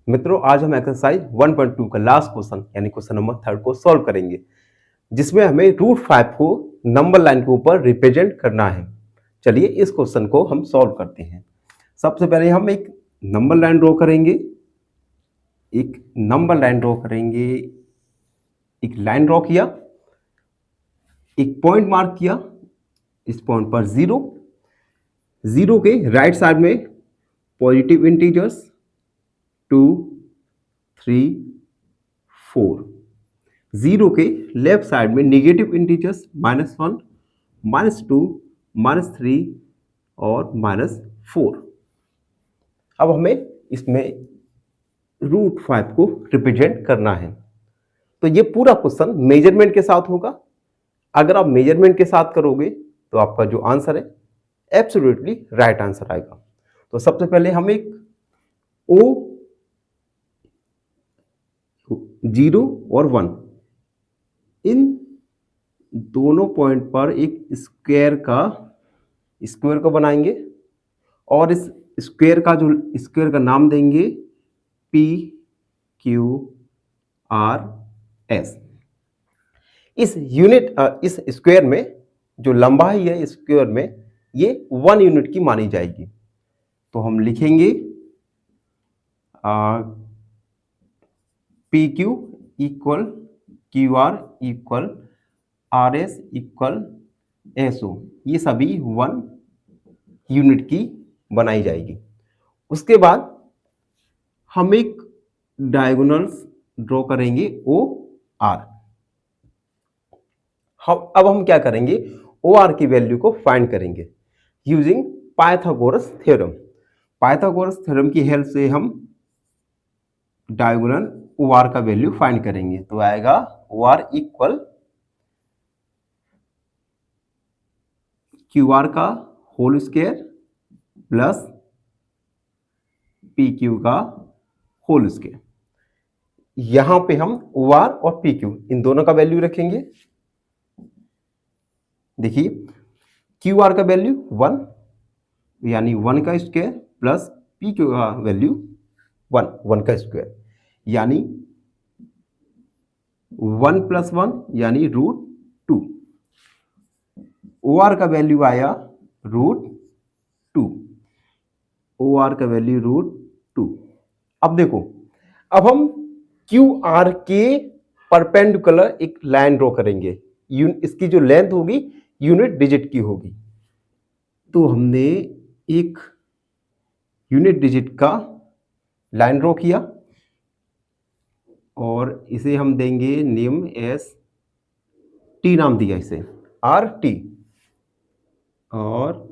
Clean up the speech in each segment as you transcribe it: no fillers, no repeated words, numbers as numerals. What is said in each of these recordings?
मित्रों, आज हम एक्सरसाइज 1.2 का लास्ट क्वेश्चन यानी क्वेश्चन नंबर 3 को सॉल्व करेंगे, जिसमें हमें रूट 5 को नंबर लाइन के ऊपर रिप्रेजेंट करना है। चलिए इस क्वेश्चन को हम सॉल्व करते हैं। सबसे पहले हम एक नंबर लाइन ड्रॉ करेंगे, एक लाइन ड्रॉ किया, एक पॉइंट मार्क किया, इस पॉइंट पर जीरो के राइट साइड में पॉजिटिव इंटीजर्स 2, 3, 4, जीरो के लेफ्ट साइड में नेगेटिव इंटीजर्स -1, -2, -3 और -4। अब हमें इसमें रूट 5 को रिप्रेजेंट करना है। तो ये पूरा क्वेश्चन मेजरमेंट के साथ होगा। अगर आप मेजरमेंट के साथ करोगे तो आपका जो आंसर है एब्सोल्युटली राइट आंसर आएगा। तो सबसे पहले हम एक O 0 और 1 इन दोनों पॉइंट पर एक स्क्वायर को बनाएंगे और इस स्क्वायर का नाम देंगे PQRS। इस स्क्वायर में जो लंबाई है स्क्वायर में ये 1 यूनिट की मानी जाएगी। तो हम लिखेंगे PQ equal QR equal RS equal SO, ये सभी 1 यूनिट की बनाई जाएगी। उसके बाद हम एक डायगोनल्स ड्रॉ करेंगे OR। अब हम क्या करेंगे, OR की वैल्यू को फाइंड करेंगे using Pythagoras theorem. Pythagoras theorem की हेल्प से हम डायगोनल OR का वैल्यू फाइंड करेंगे। तो आएगा OR इक्वल QR का होल स्क्वायर प्लस PQ का होल स्क्वायर। यहां पे हम OR और PQ इन दोनों का वैल्यू रखेंगे। देखिए QR का वैल्यू 1 यानी 1 का स्क्वायर प्लस PQ का वैल्यू 1 का स्क्वायर यानी 1 + 1 यानी √2। OR का वैल्यू आया √2। OR का वैल्यू √2। अब देखो, अब हम QR के परपेंडिकुलर एक लाइन ड्रॉ करेंगे। इसकी जो लेंथ होगी यूनिट डिजिट की होगी। तो हमने एक यूनिट डिजिट का लाइन ड्रॉ किया और इसे हम देंगे नेम एस T, नाम दिया इसे RT, और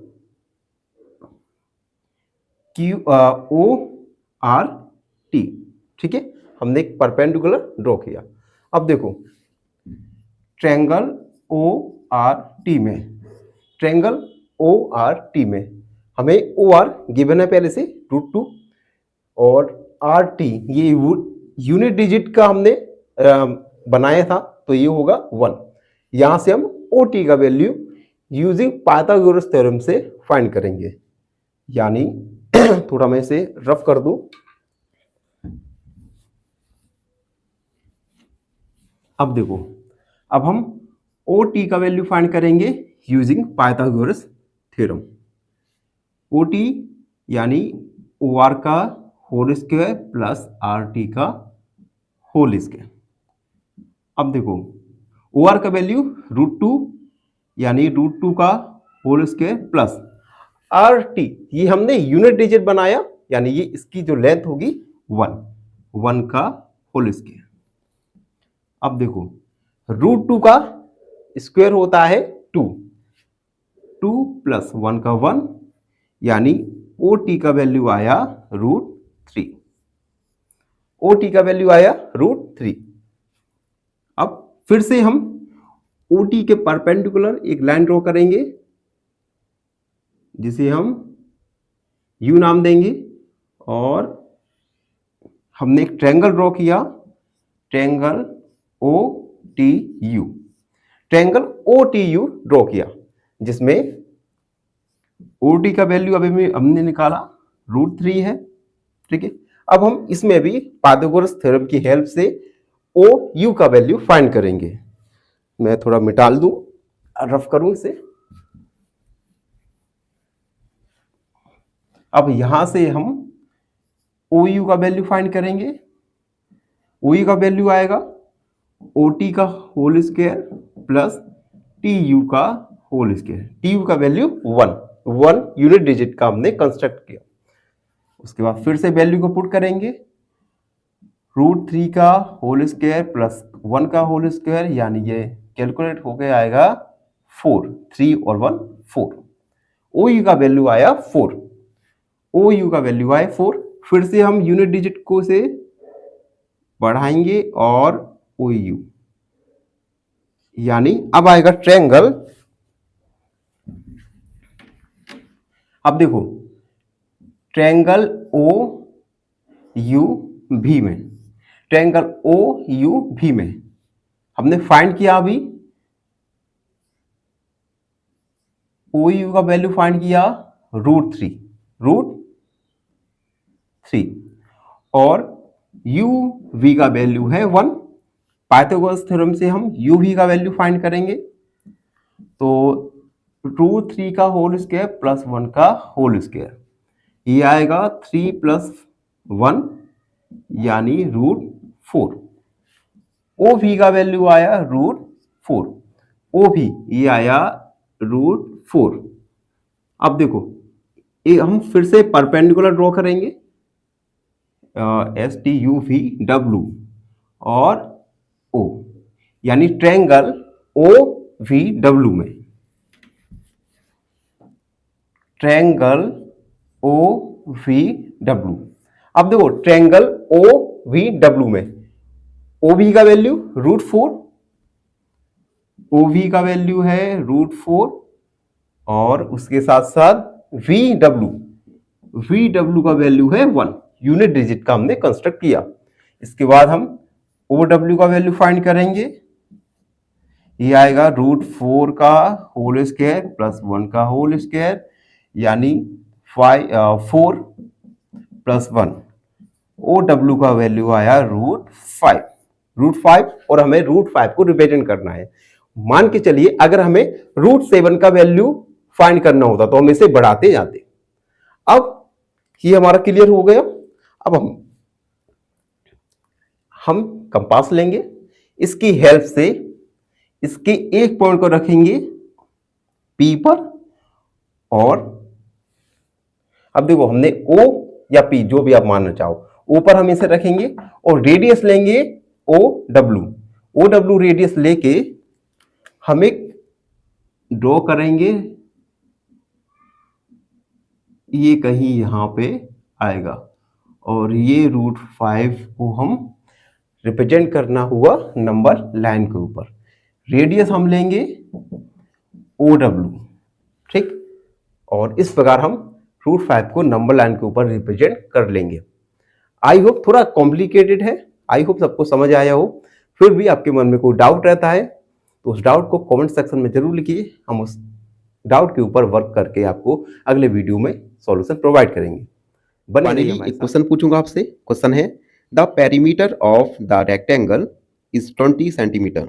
ORT। ठीक है, हमने एक परपेंडिकुलर ड्रॉ किया। अब देखो ट्रायंगल ORT में हमें OR गिवन है पहले से √2 और RT ये यूनिट डिजिट का हमने बनाया था, तो ये होगा 1। यहां से हम OT का वैल्यू यूजिंग पाइथागोरस थ्योरम से फाइंड करेंगे। यानी थोड़ा मैं इसे रफ कर दूं। अब देखो, अब हम OT का वैल्यू फाइंड करेंगे यूजिंग पाइथागोरस थ्योरम। OT यानी OR का होल स्क्वायर प्लस RT का होल स्क्वायर। अब देखो OR का वैल्यू √2 यानी √2 का होल स्क्वायर प्लस RT, ये हमने यूनिट डिजिट बनाया यानी ये इसकी जो लेंथ होगी 1 का होल स्क्वायर। अब देखो √2 का स्क्वायर होता है 2 + 1 का 1 यानी OT का वैल्यू आया √3। OT का वैल्यू आया √3। अब फिर से हम OT के परपेंडिकुलर एक लाइन ड्रॉ करेंगे जिसे हम U नाम देंगे और हमने एक ट्रायंगल ड्रॉ किया, ट्रायंगल OTU ड्रॉ किया, जिसमें OT का वैल्यू अभी हमने निकाला √3 है। ठीक है, अब हम इसमें भी पाइथागोरस थ्योरम की हेल्प से ओ यू का वैल्यू फाइंड करेंगे। मैं थोड़ा मिटाल दूं, रफ करूं इसे। अब यहां से हम ओ यू का वैल्यू फाइंड करेंगे। ओ यू का वैल्यू आएगा ओ टी का whole square plus T U का होल स्क्वायर। टी यू का वैल्यू 1 यूनिट डिजिट का हमने कंस्ट्रक्ट किया। उसके बाद फिर से वैल्यू को पुट करेंगे, √3 का होल स्क्वायर प्लस 1 का होल स्क्वायर, यानी ये कैलकुलेट होके आएगा 4, 3 और 1 4। ओ यू का वैल्यू आया 4, ओ यू का वैल्यू आया 4। फिर से हम यूनिट डिजिट को से बढ़ाएंगे और ओ यू, यानी अब आएगा ट्रायंगल। अब देखो ट्रायंगल ओ यू भी में, ट्रायंगल ओ यू भी में हमने फाइंड किया। अभी ओ यू का वैल्यू फाइंड किया √3 और यू वी का वैल्यू है 1। पाइथागोरस थ्योरम से हम यू वी का वैल्यू फाइंड करेंगे, तो √3 का होल स्क्वायर प्लस 1 का होल स्क्वायर, ये आएगा 3 + 1 यानी √4। ओ भी का वैल्यू आया √4, ओ भी ये आया √4। अब देखो ये हम फिर से परपेंडिकुलर ड्रॉ करेंगे, S T U V W और ओ, यानी ट्रायंगल ओ वी डब्ल्यू में, ट्रायंगल ओ वी डब्ल्यू। अब देखो ट्रायंगल ओ वी डब्ल्यू में ओ वी का वैल्यू √4, ओ वी का वैल्यू है √4 और उसके साथ साथ वी डब्ल्यू का वैल्यू है 1, यूनिट डिजिट का हमने कंस्ट्रक्ट किया। इसके बाद हम ओ डब्ल्यू का वैल्यू फाइंड करेंगे, ये आएगा √4 का होल स्क्वायर प्लस 1 का होल स्क्वायर, यानी 4 + 1। ओ डब्ल्यू का वैल्यू आया √5 और हमें √5 को रिप्रेजेंट करना है। मान के चलिए अगर हमें √7 का वैल्यू फाइंड करना होता तो हम इसे बढ़ाते जाते। अब ये हमारा क्लियर हो गया। अब हम कंपास लेंगे, इसकी हेल्प से इसके एक पॉइंट को रखेंगे P पर, और अब देखो हमने O या P जो भी आप मानना चाहो, O पर हम इसे रखेंगे और रेडियस लेंगे OW रेडियस लेके हम एक ड्रॉ करेंगे, ये कहीं यहां पे आएगा और ये √5 को हम रिप्रेजेंट करना हुआ नंबर लाइन के ऊपर। रेडियस हम लेंगे OW, ठीक, और इस प्रकार हम √5 को नंबर लाइन के ऊपर रिप्रेजेंट कर लेंगे। आई होप थोड़ा कॉम्प्लिकेटेड है, आई होप सबको समझ आया हो। फिर भी आपके मन में कोई डाउट रहता है तो उस डाउट को कमेंट सेक्शन में जरूर लिखिए, हम उस डाउट के ऊपर वर्क करके आपको अगले वीडियो में सॉल्यूशन प्रोवाइड करेंगे। फाइनली एक क्वेश्चन पूछूंगा आपसे। क्वेश्चन है, the perimeter of the rectangle is 20 centimetre.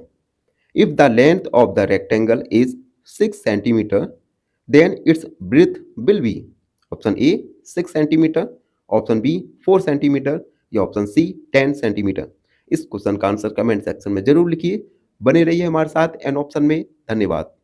If the length of the rectangle is 6 centimetre, then its breadth will be option A 6 centimetre, option B 4 centimetre या option C 10 centimetre. इस question का answer comment section में जरूर लिखिए। बने रहिए हमारे साथ एन ऑप्शन में। धन्यवाद।